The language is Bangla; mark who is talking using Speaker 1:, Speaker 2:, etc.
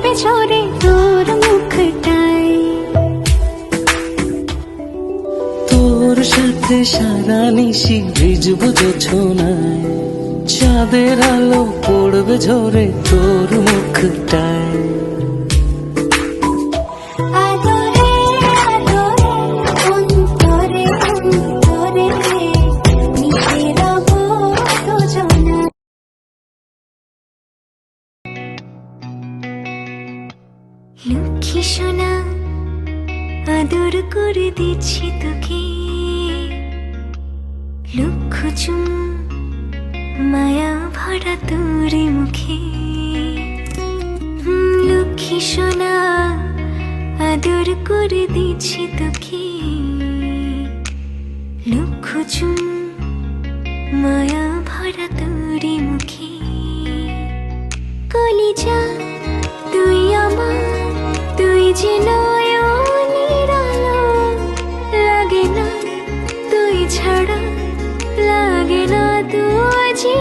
Speaker 1: পড়বে ঝরে তোর মুখটাই।
Speaker 2: তোর সাথে সারা নিশি ভিজবো জোছনায়, চাঁদের আলো পড়বে ঝরে তোর মুখটায়।
Speaker 1: আদরে আদরে অন্তরে অন্তরে মিশে রব দুজনা। লক্ষ্মী সোনা আদর করে দিচ্ছি তোকে, লক্ষ চুম মায়া ভরা তোর মুখে। লক্ষ্মী সোনা আদর করে দিচ্ছি তোকে, লক্ষ চুম মায়া ভরা তোর মুখে। কলিজা তুই আমার, তুই যে নয়নের আলো, লাগে না তুই ছাড়া, লাগে না তুই যে